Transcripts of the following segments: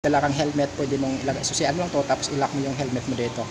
dala kang helmet, pwede mong ilagay. Susian mo lang to, tapos ilock mo yung helmet mo dito.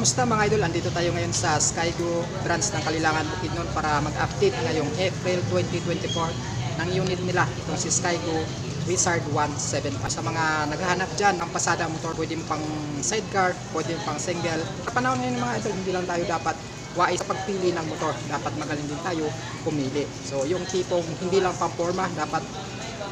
Kumusta mga idol? Andito tayo ngayon sa Skygo branch ng Kalilangan, Bukidnon para mag-update ngayong April 2024 ng unit nila, itong si Skygo Wizard 175. Sa mga naghahanap dyan ng pasada motor, pwede mo pang sidecar, pwede mo pang single. Sa panahon ngayon mga idol, hindi lang tayo dapat wais sa pagpili ng motor, dapat magaling din tayo pumili. So yung tipong hindi lang pang forma, dapat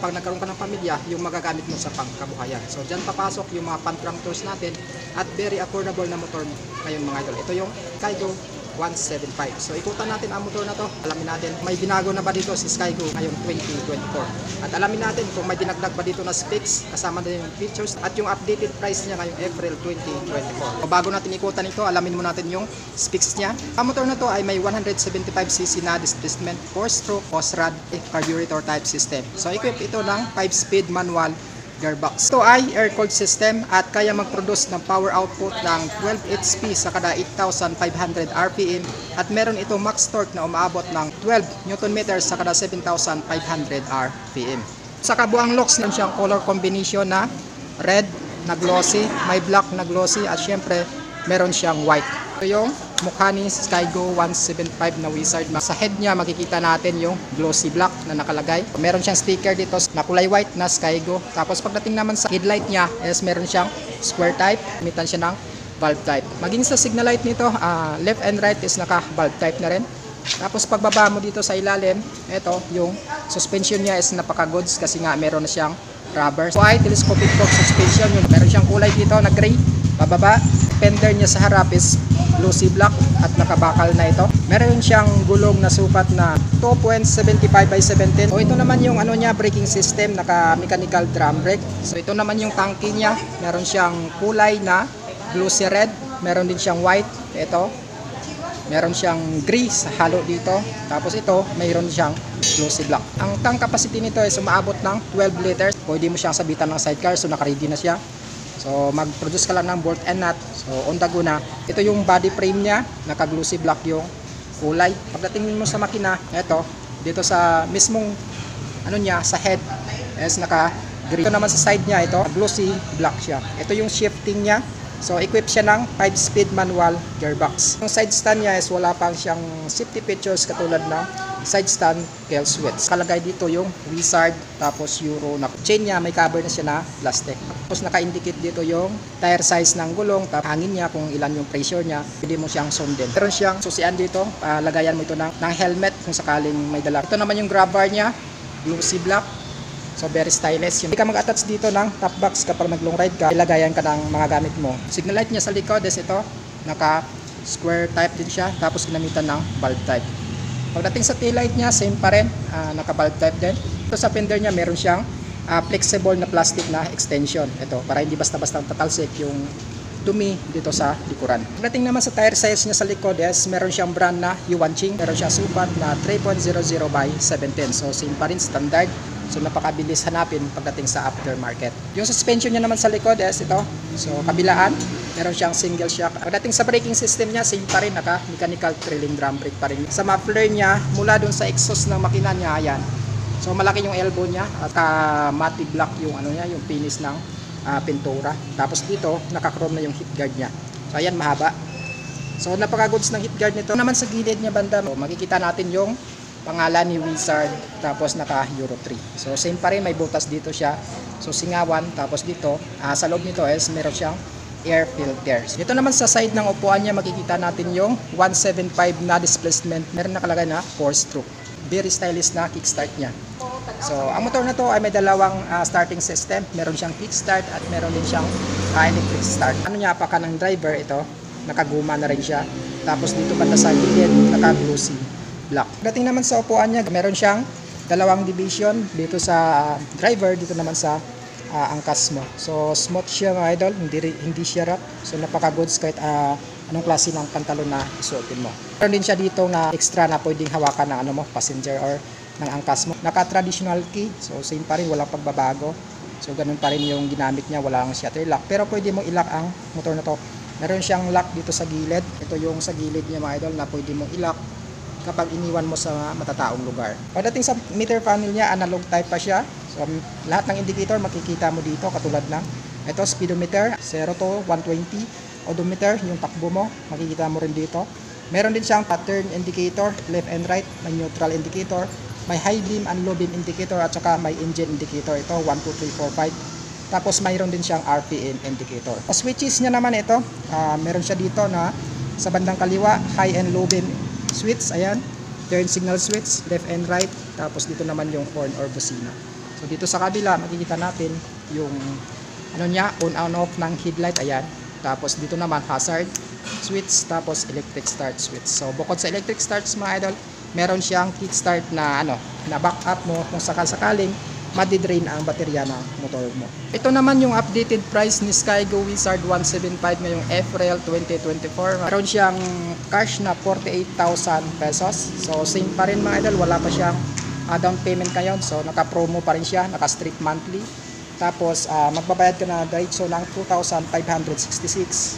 pag nagkaroon ka ng pamilya, yung magagamit mo sa pangkabuhayan. So dyan papasok yung mga pan-trunk tools natin at very affordable na motor ngayon mga idol. Ito yung Skygo 175. So ikutan natin ang motor na to. Alamin natin may binago na ba dito si Skygo ngayong 2024. At alamin natin kung may dinagdag ba dito na specs, kasama din yung features at yung updated price niya ngayong April 2024. So bago natin ikutan ito, alamin mo natin yung specs niya. Ang motor na to ay may 175cc na displacement, 4-stroke, OSRAD, carburetor type system. So equip ito ng 5-speed manual gearbox. Ito ay air-cooled system at kaya mag-produce ng power output ng 12 HP sa kada 8,500 RPM at meron ito max torque na umaabot ng 12 Nm sa kada 7,500 RPM. Sa kabuang looks, meron siyang color combination na red na glossy, may black na glossy at syempre meron siyang white. Ito yung mukha ni Skygo 175 na Wizard. Sa head niya makikita natin yung glossy black na nakalagay. Meron siyang sticker dito na kulay white na Skygo. Tapos pagdating naman sa headlight niya is meron siyang square type. Gamitan siya ng valve type. Maging sa signal light nito, left and right is naka valve type na rin. Tapos pagbaba mo dito sa ilalim, ito yung suspension niya is napaka-goods kasi nga meron na siyang rubber. So ay telescopic torque suspension. Meron siyang kulay dito na gray. Pababa, fender niya sa harap is glossy black at nakabakal na ito. Meron siyang gulong na sukat na 2.75/17. So ito naman yung ano niya, braking system, naka mechanical drum brake. So ito naman yung tangke niya. Meron siyang kulay na glossy red, meron din siyang white. Ito. Meron siyang gray sa halo dito. Tapos ito, mayroon siyang glossy black. Ang tank capacity nito is umaabot ng 12 liters. Pwede mo siyang sabitan ng sidecar, so naka-ready na siya. So mag-produce ka lang ng bolt and nut. So on the go na. Ito yung body frame niya, naka-glossy black yung kulay. Pagdating mo sa makina, ito dito sa mismong ano niya, sa head is naka-gray. Ito naman sa side niya, ito glossy black siya. Ito yung shifting niya. So equip siya ng 5-speed manual gearbox. Yung side stand niya is wala pang siyang safety features katulad ng side stand kill switch. Kalagay dito yung Wizard, tapos Euro na chain niya, may cover na siya na plastic. Tapos naka-indicate dito yung tire size ng gulong, tapos hangin niya kung ilan yung pressure niya. Pwede mo siyang sundin. Meron siyang susian dito, lagayan mo ito ng helmet kung sakaling may dala. Ito naman yung grab bar niya, glossy black. So very stylish. Hindi ka mag-attach dito ng top box kapag nag-long ride ka, ilagayan ka ng mga gamit mo. Signal light niya sa likod is ito, naka square type din siya, tapos ginamitan ng bulb type. Pagdating sa tail light niya, same pa rin, naka bulb type din. Ito sa fender niya, meron siyang flexible na plastic na extension. Ito, para hindi basta-basta tatalsik yung dumi dito sa likuran. Pagdating naman sa tire size niya sa likod, yes, meron siyang brand na Yuanqing. Meron siyang sukat na 3.00/17. So same pa rin, standard. So napakabilis hanapin pagdating sa aftermarket. Yung suspension niya naman sa likod is ito. So kabilaan, meron siyang single shock. Pagdating sa braking system niya, same pa rin, naka mechanical trailing drum brake pa rin. Sa muffler niya, mula dun sa exhaust ng makina niya, ayan. So malaki yung elbow niya at matte black yung ano niya, yung finish ng pintura. Tapos dito, naka-chrome na yung heat guard niya. So ayan, mahaba. So napaka-goods ng heat guard nito. Naman sa gilid niya banda, makikita natin yung pangalan ni Wizard, tapos naka Euro 3. So same pa rin, may butas dito siya. So singawan, tapos dito, sa loob nito is meron siyang air filters. Dito naman sa side ng upuan niya, makikita natin yung 175 na displacement. Meron nakalagay na 4-stroke. Very stylish na kickstart niya. So ang motor na to ay may dalawang starting system. Meron siyang kickstart at meron din siyang electric start. Ano niya, apaka ng driver ito, nakaguma na rin siya. Tapos dito banda sa gilid, naka-glossy black. Dating naman sa upuan niya, meron siyang dalawang division dito sa driver, dito naman sa angkas mo. So smooth siya mga idol, hindi siya rough. So napaka-goods kahit anong klase ng pantalon na isuotin mo. Meron din siya dito na extra na pwedeng hawakan ng ano mo, passenger or ng angkas mo. Naka-traditional key, so same pa rin, walang pagbabago. So ganun pa rin yung ginamit niya, walang shutter lock. Pero pwede mo i-lock ang motor na to. Meron siyang lock dito sa gilid. Ito yung sa gilid niya mga idol na pwede mong i-lock kapag iniwan mo sa matataong lugar. Pagdating sa meter panel niya, analog type pa siya. So lahat ng indicator makikita mo dito katulad ng ito speedometer 0 to 120, odometer yung takbo mo, makikita mo rin dito. Meron din siyang pattern indicator, left and right, may neutral indicator, may high beam and low beam indicator at saka may engine indicator. Ito 1, 2, 3, 4, 5. Tapos mayroon din siyang RPM indicator. Sa switches niya naman ito, meron siya dito na sa bandang kaliwa, high and low beam switch, ayan. Turn signal switch, left and right. Tapos dito naman yung horn or busina. So dito sa kabila, makikita natin yung ano niya, on and off ng headlight, ayan. Tapos dito naman hazard switch, tapos electric start switch. So bukod sa electric starts mga idol, meron siyang kickstart na ano, na backup mo kung sakasakaling madidrain ang baterya ng motor mo. Ito naman yung updated price ni Skygo Wizard 175 ngayong April 2024. Meron siyang cash na 48,000 pesos. So same pa rin mga idol, wala pa siyang down payment ngayon. So naka-promo pa rin siya, naka-straight monthly. Tapos magbabayad ka na diretso ng 2,566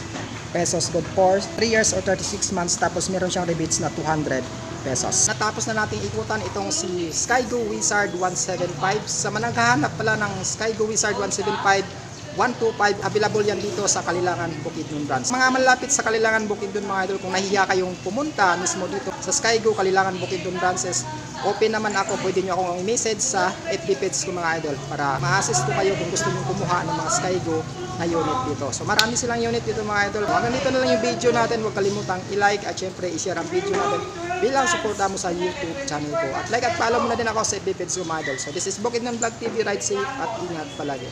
pesos good for 3 years or 36 months. Tapos meron siyang rebates na 200 pesos. Natapos na nating ikutan itong si Skygo Wizard 175. Sa managhahanap pala ng Skygo Wizard 175 125, available yan dito sa Kalilangan Bukidnon branch. Mga malapit sa Kalilangan Bukidnon mga idol, kung nahiya kayong pumunta mismo dito sa Skygo Kalilangan Bukidnon branches, open naman ako, pwede nyo akong i-message sa FB page ko mga idol para ma-assist ko kayo kung gusto nyo kumuha ng mga Skygo na unit dito. So marami silang unit dito mga idol. Hanggang dito na lang yung video natin, huwag kalimutang i-like at syempre i-share ang video natin bilang suporta mo sa YouTube channel ko. At like at follow mo na din ako sa FB page ko mga idol. So this is Bukidnon Vlog TV, ride safe at ingat palagi.